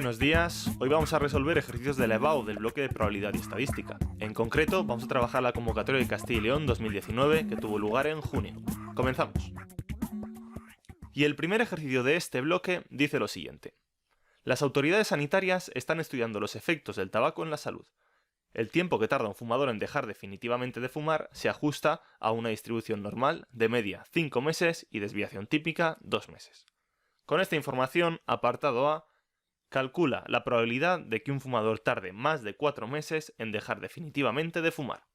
Buenos días, hoy vamos a resolver ejercicios de la EBAU del bloque de probabilidad y estadística. En concreto, vamos a trabajar la convocatoria de Castilla y León 2019 que tuvo lugar en junio. Comenzamos. Y el primer ejercicio de este bloque dice lo siguiente. Las autoridades sanitarias están estudiando los efectos del tabaco en la salud. El tiempo que tarda un fumador en dejar definitivamente de fumar se ajusta a una distribución normal de media 5 meses y desviación típica 2 meses. Con esta información, apartado A, calcula la probabilidad de que un fumador tarde más de 4 meses en dejar definitivamente de fumar.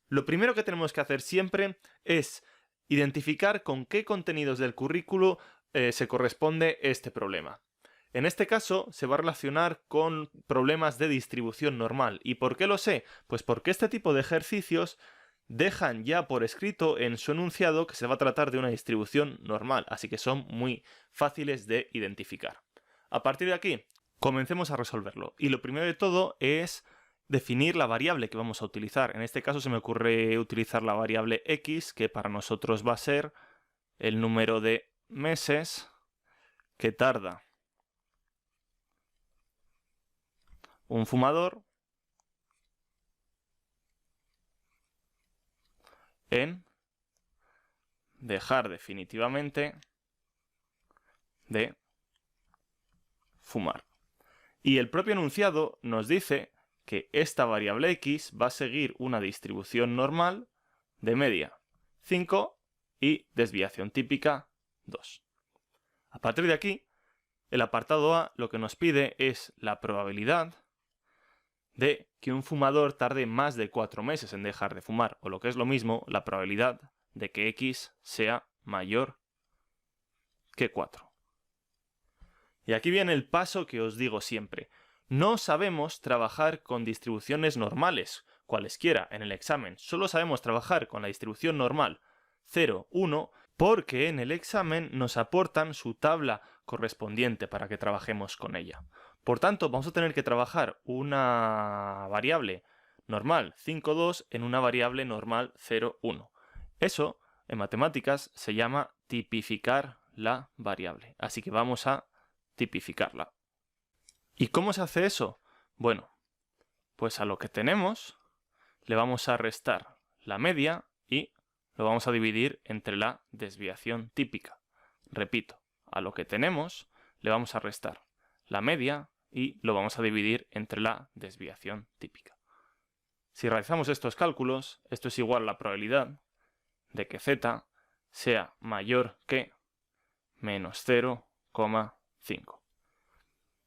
Lo primero que tenemos que hacer siempre es identificar con qué contenidos del currículo se corresponde este problema. En este caso se va a relacionar con problemas de distribución normal. ¿Y por qué lo sé? Pues porque este tipo de ejercicios dejan ya por escrito en su enunciado que se va a tratar de una distribución normal, así que son muy fáciles de identificar. A partir de aquí, comencemos a resolverlo. Y lo primero de todo es definir la variable que vamos a utilizar. En este caso se me ocurre utilizar la variable x, que para nosotros va a ser el número de meses que tarda un fumador en dejar definitivamente de fumar. Y el propio enunciado nos dice que esta variable x va a seguir una distribución normal de media 5 y desviación típica 2. A partir de aquí, el apartado A lo que nos pide es la probabilidad de que un fumador tarde más de 4 meses en dejar de fumar, o lo que es lo mismo, la probabilidad de que x sea mayor que 4. Y aquí viene el paso que os digo siempre. No sabemos trabajar con distribuciones normales, cualesquiera, en el examen. Solo sabemos trabajar con la distribución normal 0, 1, porque en el examen nos aportan su tabla correspondiente para que trabajemos con ella. Por tanto, vamos a tener que trabajar una variable normal 5, 2 en una variable normal 0, 1. Eso, en matemáticas, se llama tipificar la variable. Así que vamos a tipificarla. ¿Y cómo se hace eso? Bueno, pues a lo que tenemos le vamos a restar la media y lo vamos a dividir entre la desviación típica. Repito, a lo que tenemos le vamos a restar la media y lo vamos a dividir entre la desviación típica. Si realizamos estos cálculos, esto es igual a la probabilidad de que z sea mayor que menos 0,5.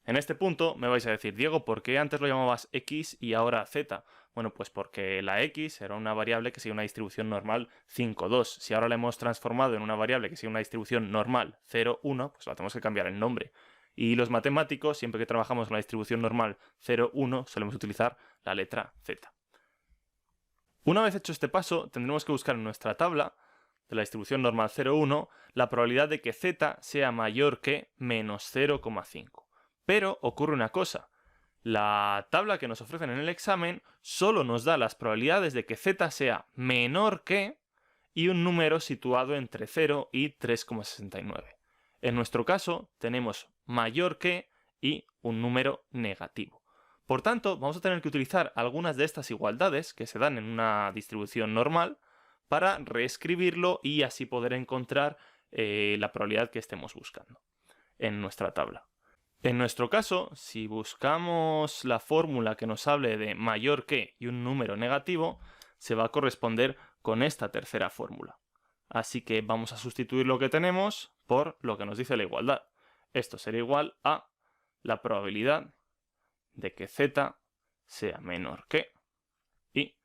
En este punto me vais a decir, Diego, ¿por qué antes lo llamabas x y ahora z? Bueno, pues porque la x era una variable que sigue una distribución normal 5, 2. Si ahora la hemos transformado en una variable que sigue una distribución normal 0, 1, pues la tenemos que cambiar el nombre. Y los matemáticos, siempre que trabajamos con la distribución normal 0, 1, solemos utilizar la letra z. Una vez hecho este paso, tendremos que buscar en nuestra tabla de la distribución normal 0, 1 la probabilidad de que z sea mayor que menos 0,5. Pero ocurre una cosa, la tabla que nos ofrecen en el examen solo nos da las probabilidades de que z sea menor que y un número situado entre 0 y 3,69. En nuestro caso tenemos mayor que y un número negativo. Por tanto, vamos a tener que utilizar algunas de estas igualdades que se dan en una distribución normal para reescribirlo y así poder encontrar la probabilidad que estemos buscando en nuestra tabla. En nuestro caso, si buscamos la fórmula que nos hable de mayor que y un número negativo, se va a corresponder con esta tercera fórmula. Así que vamos a sustituir lo que tenemos por lo que nos dice la igualdad. Esto será igual a la probabilidad de que z sea menor que y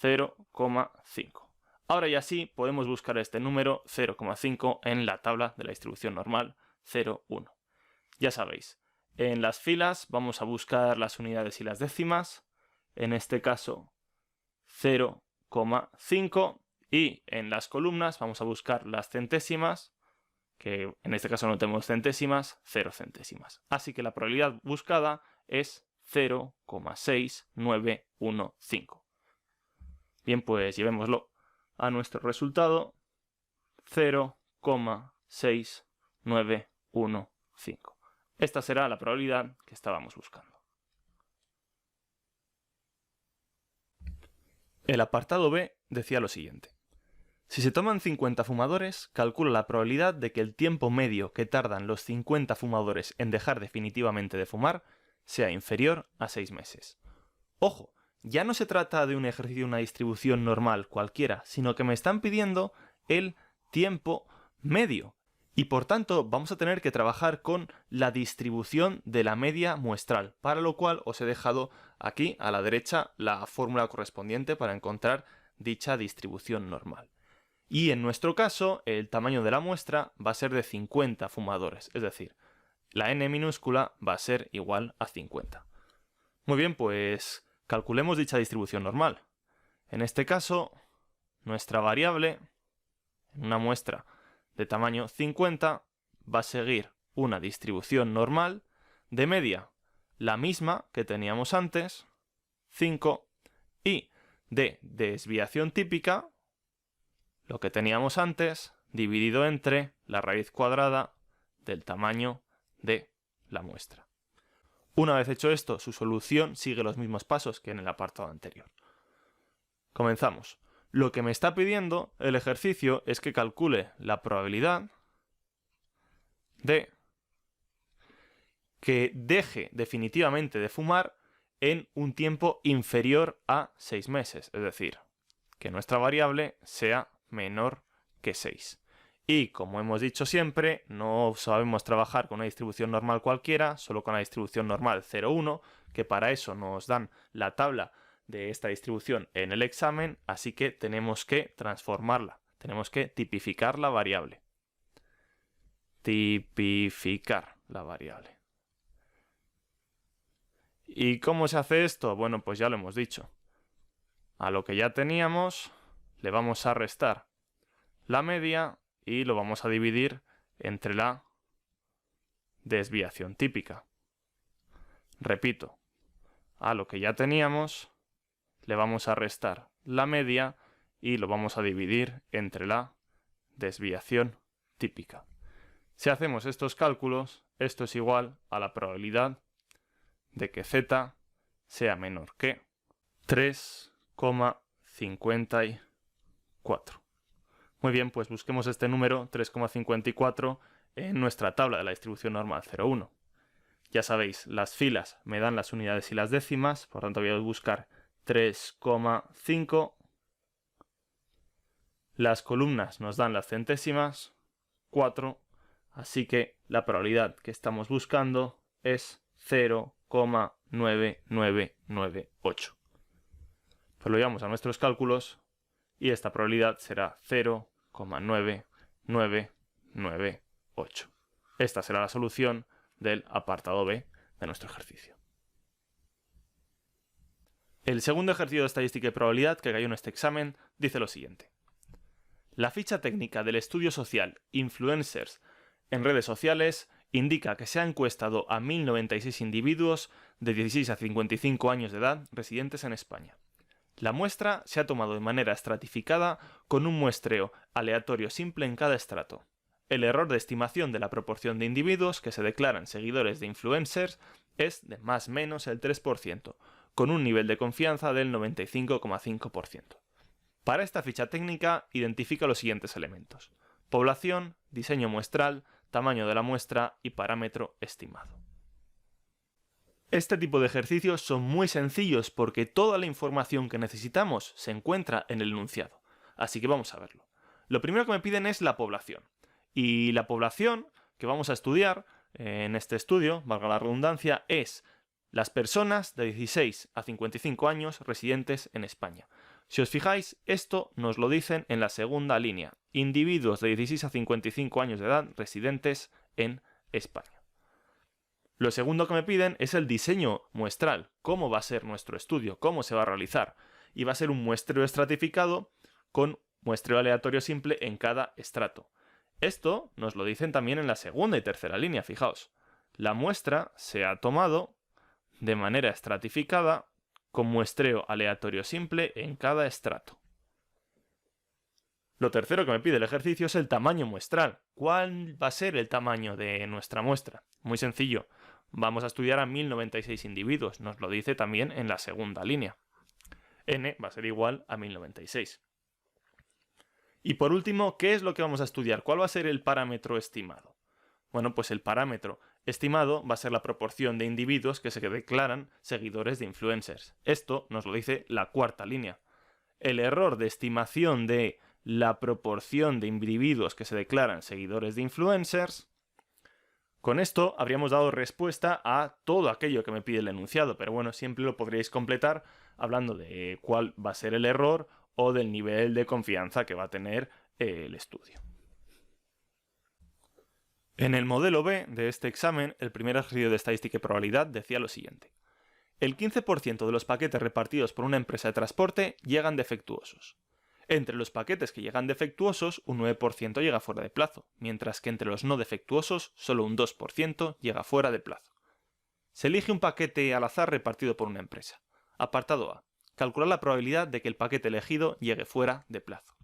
0,5. Ahora ya sí podemos buscar este número 0,5 en la tabla de la distribución normal 0, 1. Ya sabéis, en las filas vamos a buscar las unidades y las décimas, en este caso 0,5, y en las columnas vamos a buscar las centésimas, que en este caso no tenemos centésimas, 0 centésimas. Así que la probabilidad buscada es 0,6915. Bien, pues llevémoslo a nuestro resultado, 0,6915. Esta será la probabilidad que estábamos buscando. El apartado B decía lo siguiente. Si se toman 50 fumadores, calcula la probabilidad de que el tiempo medio que tardan los 50 fumadores en dejar definitivamente de fumar sea inferior a 6 meses. Ojo, ya no se trata de un ejercicio de una distribución normal cualquiera, sino que me están pidiendo el tiempo medio. Y por tanto vamos a tener que trabajar con la distribución de la media muestral, para lo cual os he dejado aquí a la derecha la fórmula correspondiente para encontrar dicha distribución normal. Y en nuestro caso, el tamaño de la muestra va a ser de 50 fumadores, es decir, la n minúscula va a ser igual a 50. Muy bien, pues calculemos dicha distribución normal. En este caso, nuestra variable, en una muestra de tamaño 50, va a seguir una distribución normal de media, la misma que teníamos antes, 5, y de desviación típica, lo que teníamos antes, dividido entre la raíz cuadrada del tamaño de la muestra. Una vez hecho esto, su solución sigue los mismos pasos que en el apartado anterior. Comenzamos. Lo que me está pidiendo el ejercicio es que calcule la probabilidad de que deje definitivamente de fumar en un tiempo inferior a 6 meses, es decir, que nuestra variable sea menor que 6. Y como hemos dicho siempre, no sabemos trabajar con una distribución normal cualquiera, solo con la distribución normal 0,1, que para eso nos dan la tabla de esta distribución en el examen, así que tenemos que transformarla, tenemos que tipificar la variable. Tipificar la variable. ¿Y cómo se hace esto? Bueno, pues ya lo hemos dicho. A lo que ya teníamos le vamos a restar la media y lo vamos a dividir entre la desviación típica. Repito, a lo que ya teníamos le vamos a restar la media y lo vamos a dividir entre la desviación típica. Si hacemos estos cálculos, esto es igual a la probabilidad de que z sea menor que 3,54. Muy bien, pues busquemos este número 3,54 en nuestra tabla de la distribución normal 0,1. Ya sabéis, las filas me dan las unidades y las décimas, por tanto voy a buscar 3,5. Las columnas nos dan las centésimas, 4, así que la probabilidad que estamos buscando es 0,9998. Pues lo llevamos a nuestros cálculos y esta probabilidad será 0,9998. Esta será la solución del apartado B de nuestro ejercicio. El segundo ejercicio de estadística y probabilidad que cayó en este examen dice lo siguiente. La ficha técnica del estudio social Influencers en redes sociales indica que se ha encuestado a 1096 individuos de 16 a 55 años de edad residentes en España. La muestra se ha tomado de manera estratificada con un muestreo aleatorio simple en cada estrato. El error de estimación de la proporción de individuos que se declaran seguidores de influencers es de más o menos el 3%, con un nivel de confianza del 95,5%. Para esta ficha técnica, identifica los siguientes elementos: población, diseño muestral, tamaño de la muestra y parámetro estimado. Este tipo de ejercicios son muy sencillos porque toda la información que necesitamos se encuentra en el enunciado. Así que vamos a verlo. Lo primero que me piden es la población. Y la población que vamos a estudiar en este estudio, valga la redundancia, es las personas de 16 a 55 años residentes en España. Si os fijáis, esto nos lo dicen en la segunda línea. Individuos de 16 a 55 años de edad residentes en España. Lo segundo que me piden es el diseño muestral. ¿Cómo va a ser nuestro estudio? ¿Cómo se va a realizar? Y va a ser un muestreo estratificado con muestreo aleatorio simple en cada estrato. Esto nos lo dicen también en la segunda y tercera línea, fijaos. La muestra se ha tomado de manera estratificada con muestreo aleatorio simple en cada estrato. Lo tercero que me pide el ejercicio es el tamaño muestral. ¿Cuál va a ser el tamaño de nuestra muestra? Muy sencillo. Vamos a estudiar a 1096 individuos. Nos lo dice también en la segunda línea. N va a ser igual a 1096. Y por último, ¿qué es lo que vamos a estudiar? ¿Cuál va a ser el parámetro estimado? Bueno, pues el parámetro estimado va a ser la proporción de individuos que se declaran seguidores de influencers. Esto nos lo dice la cuarta línea. El error de estimación de la proporción de individuos que se declaran seguidores de influencers. Con esto habríamos dado respuesta a todo aquello que me pide el enunciado, pero bueno, siempre lo podríais completar hablando de cuál va a ser el error o del nivel de confianza que va a tener el estudio. En el modelo B de este examen, el primer ejercicio de estadística y probabilidad decía lo siguiente. El 15% de los paquetes repartidos por una empresa de transporte llegan defectuosos. Entre los paquetes que llegan defectuosos, un 9% llega fuera de plazo, mientras que entre los no defectuosos, solo un 2% llega fuera de plazo. Se elige un paquete al azar repartido por una empresa. Apartado A. Calcular la probabilidad de que el paquete elegido llegue fuera de plazo.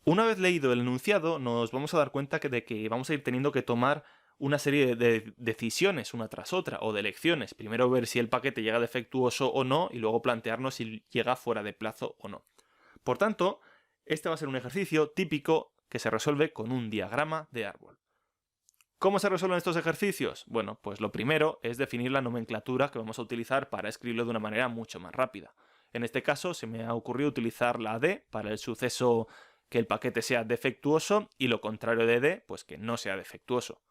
Una vez leído el enunciado, nos vamos a dar cuenta de que vamos a ir teniendo que tomar una serie de decisiones una tras otra, o de elecciones. Primero ver si el paquete llega defectuoso o no, y luego plantearnos si llega fuera de plazo o no. Por tanto, este va a ser un ejercicio típico que se resuelve con un diagrama de árbol. ¿Cómo se resuelven estos ejercicios? Bueno, pues lo primero es definir la nomenclatura que vamos a utilizar para escribirlo de una manera mucho más rápida. En este caso se me ha ocurrido utilizar la D para el suceso que el paquete sea defectuoso y lo contrario de D, pues que no sea defectuoso.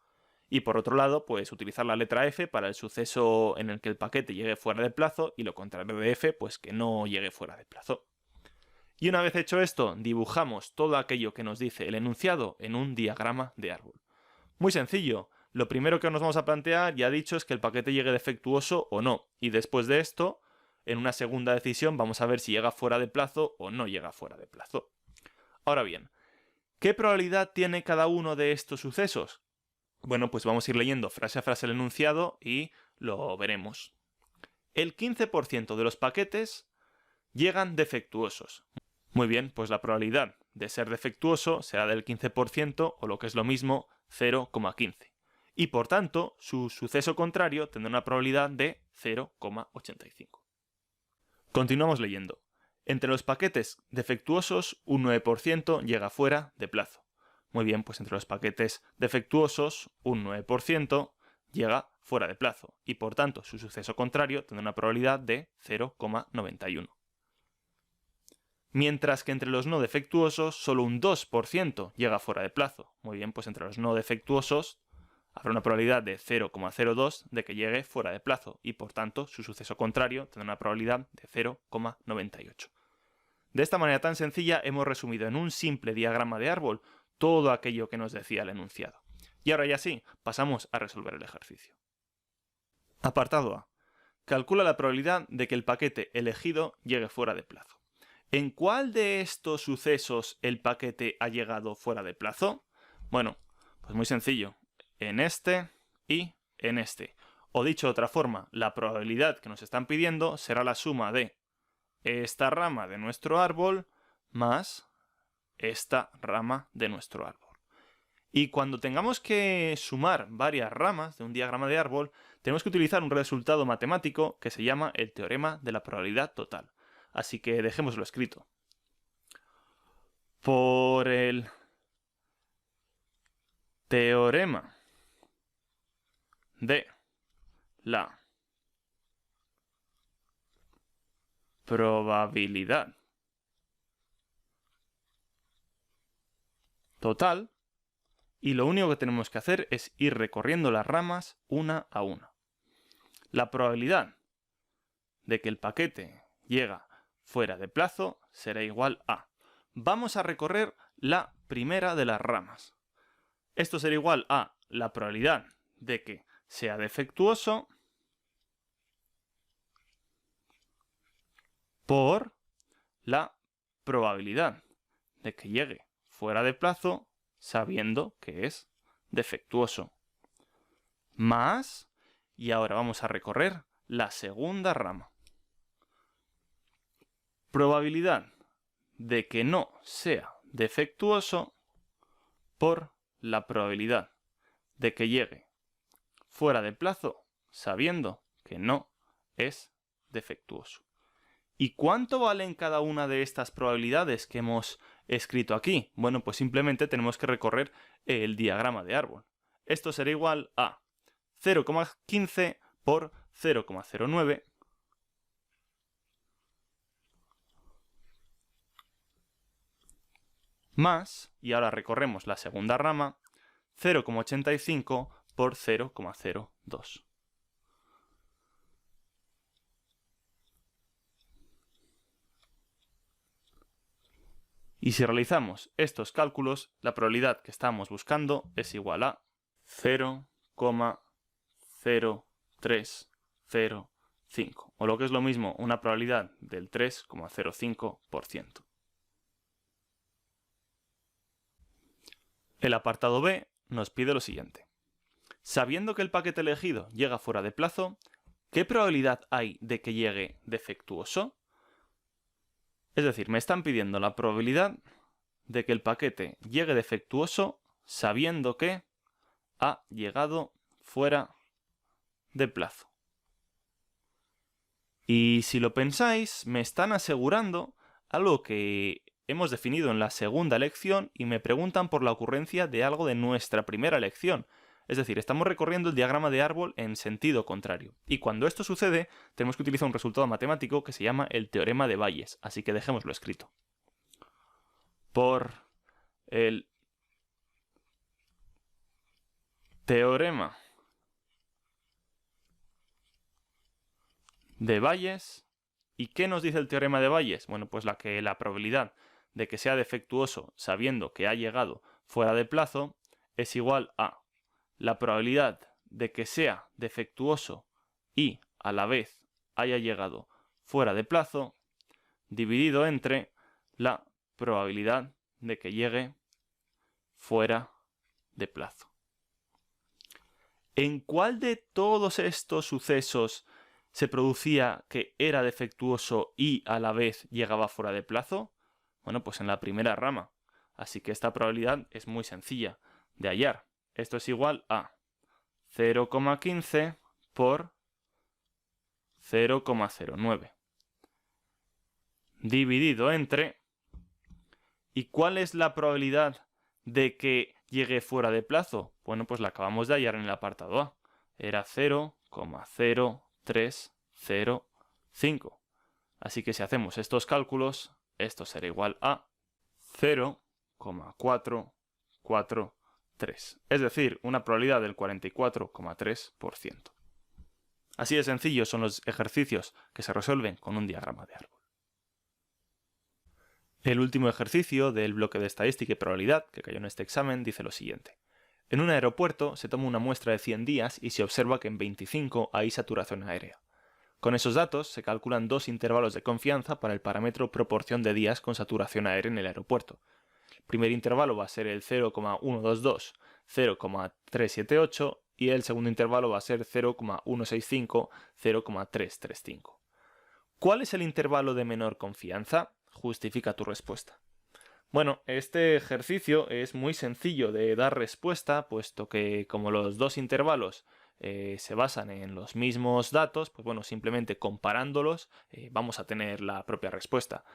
Y por otro lado, pues utilizar la letra F para el suceso en el que el paquete llegue fuera de plazo y lo contrario de F, pues que no llegue fuera de plazo. Y una vez hecho esto, dibujamos todo aquello que nos dice el enunciado en un diagrama de árbol. Muy sencillo. Lo primero que nos vamos a plantear, ya he dicho, es que el paquete llegue defectuoso o no. Y después de esto, en una segunda decisión, vamos a ver si llega fuera de plazo o no llega fuera de plazo. Ahora bien, ¿qué probabilidad tiene cada uno de estos sucesos? Bueno, pues vamos a ir leyendo frase a frase el enunciado y lo veremos. El 15% de los paquetes llegan defectuosos. Muy bien, pues la probabilidad de ser defectuoso será del 15% o lo que es lo mismo 0,15. Y por tanto, su suceso contrario tendrá una probabilidad de 0,85. Continuamos leyendo. Entre los paquetes defectuosos, un 9% llega fuera de plazo. Muy bien, pues entre los paquetes defectuosos, un 9% llega fuera de plazo. Y por tanto, su suceso contrario tendrá una probabilidad de 0,91. Mientras que entre los no defectuosos, solo un 2% llega fuera de plazo. Muy bien, pues entre los no defectuosos habrá una probabilidad de 0,02 de que llegue fuera de plazo y por tanto su suceso contrario tendrá una probabilidad de 0,98. De esta manera tan sencilla hemos resumido en un simple diagrama de árbol todo aquello que nos decía el enunciado. Y ahora ya sí, pasamos a resolver el ejercicio. Apartado A. Calcula la probabilidad de que el paquete elegido llegue fuera de plazo. ¿En cuál de estos sucesos el paquete ha llegado fuera de plazo? Bueno, pues muy sencillo. En este y en este. O dicho de otra forma, la probabilidad que nos están pidiendo será la suma de esta rama de nuestro árbol más esta rama de nuestro árbol. Y cuando tengamos que sumar varias ramas de un diagrama de árbol, tenemos que utilizar un resultado matemático que se llama el teorema de la probabilidad total. Así que dejémoslo escrito. Por el teorema de la probabilidad total, y lo único que tenemos que hacer es ir recorriendo las ramas una a una. La probabilidad de que el paquete llega fuera de plazo será igual a. Vamos a recorrer la primera de las ramas. Esto será igual a la probabilidad de que sea defectuoso por la probabilidad de que llegue fuera de plazo sabiendo que es defectuoso. Más, y ahora vamos a recorrer la segunda rama. Probabilidad de que no sea defectuoso por la probabilidad de que llegue fuera de plazo sabiendo que no es defectuoso. ¿Y cuánto valen cada una de estas probabilidades que hemos escrito aquí? Bueno, pues simplemente tenemos que recorrer el diagrama de árbol. Esto será igual a 0,15 por 0,09 más, y ahora recorremos la segunda rama, 0,85 por 0,02. Y si realizamos estos cálculos, la probabilidad que estamos buscando es igual a 0,0305, o lo que es lo mismo, una probabilidad del 3,05%. El apartado B nos pide lo siguiente. Sabiendo que el paquete elegido llega fuera de plazo, ¿qué probabilidad hay de que llegue defectuoso? Es decir, me están pidiendo la probabilidad de que el paquete llegue defectuoso sabiendo que ha llegado fuera de plazo. Y si lo pensáis, me están asegurando algo que hemos definido en la segunda lección y me preguntan por la ocurrencia de algo de nuestra primera lección. Es decir, estamos recorriendo el diagrama de árbol en sentido contrario. Y cuando esto sucede, tenemos que utilizar un resultado matemático que se llama el teorema de Bayes. Así que dejémoslo escrito. Por el teorema de Bayes. ¿Y qué nos dice el teorema de Bayes? Bueno, pues la probabilidad de que sea defectuoso sabiendo que ha llegado fuera de plazo es igual a la probabilidad de que sea defectuoso y a la vez haya llegado fuera de plazo dividido entre la probabilidad de que llegue fuera de plazo. ¿En cuál de todos estos sucesos se producía que era defectuoso y a la vez llegaba fuera de plazo? Bueno, pues en la primera rama. Así que esta probabilidad es muy sencilla de hallar. Esto es igual a 0,15 por 0,09 dividido entre... ¿Y cuál es la probabilidad de que llegue fuera de plazo? Bueno, pues la acabamos de hallar en el apartado A. Era 0,0305. Así que si hacemos estos cálculos, esto será igual a 0,443. Es decir, una probabilidad del 44,3%. Así de sencillos son los ejercicios que se resuelven con un diagrama de árbol. El último ejercicio del bloque de estadística y probabilidad que cayó en este examen dice lo siguiente. En un aeropuerto se toma una muestra de 100 días y se observa que en 25 hay saturación aérea. Con esos datos se calculan dos intervalos de confianza para el parámetro proporción de días con saturación aérea en el aeropuerto. El primer intervalo va a ser el 0,122, 0,378 y el segundo intervalo va a ser 0,165, 0,335. ¿Cuál es el intervalo de menor confianza? Justifica tu respuesta. Bueno, este ejercicio es muy sencillo de dar respuesta, puesto que como los dos intervalos se basan en los mismos datos, pues bueno, simplemente comparándolos vamos a tener la propia respuesta.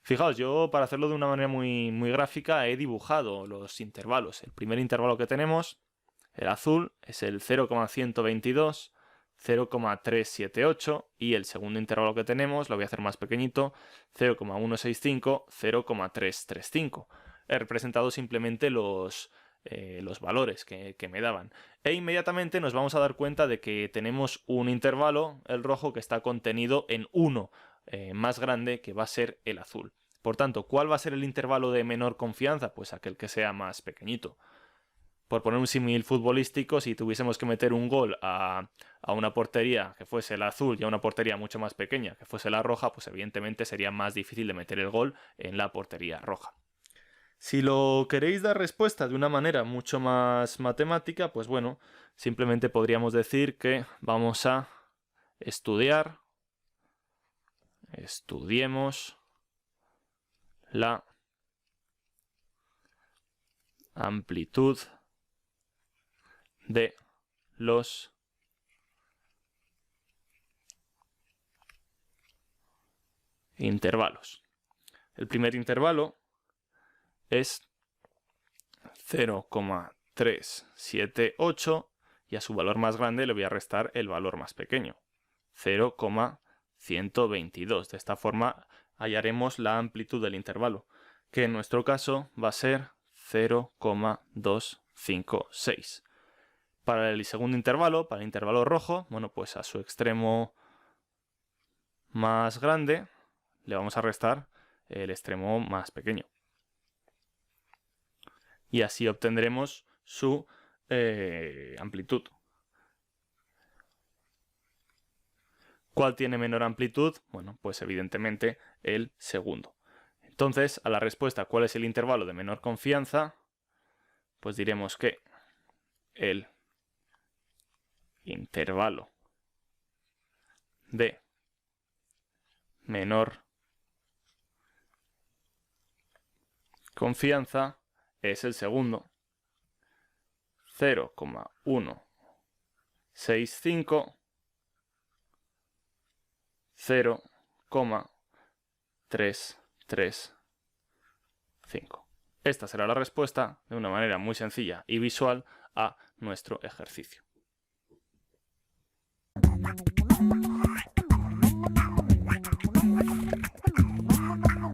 Fijaos, yo para hacerlo de una manera muy gráfica he dibujado los intervalos. El primer intervalo que tenemos, el azul, es el 0,122, 0,378 y el segundo intervalo que tenemos, lo voy a hacer más pequeñito, 0,165, 0,335. He representado simplemente los valores que me daban. E inmediatamente nos vamos a dar cuenta de que tenemos un intervalo, el rojo, que está contenido en 1 más grande, que va a ser el azul. Por tanto, ¿cuál va a ser el intervalo de menor confianza? Pues aquel que sea más pequeñito. Por poner un símil futbolístico, si tuviésemos que meter un gol a una portería que fuese la azul y a una portería mucho más pequeña que fuese la roja, pues evidentemente sería más difícil de meter el gol en la portería roja. Si lo queréis dar respuesta de una manera mucho más matemática, pues bueno, simplemente podríamos decir que vamos a estudiemos la amplitud de los intervalos. El primer intervalo es 0,378 y a su valor más grande le voy a restar el valor más pequeño, 0,122. De esta forma hallaremos la amplitud del intervalo, que en nuestro caso va a ser 0,256. Para el segundo intervalo, para el intervalo rojo, bueno, pues a su extremo más grande le vamos a restar el extremo más pequeño. Y así obtendremos su amplitud. ¿Cuál tiene menor amplitud? Bueno, pues evidentemente el segundo. Entonces, a la respuesta ¿cuál es el intervalo de menor confianza? Pues diremos que el intervalo de menor confianza es el segundo, 0,165, 0,335. Esta será la respuesta de una manera muy sencilla y visual a nuestro ejercicio.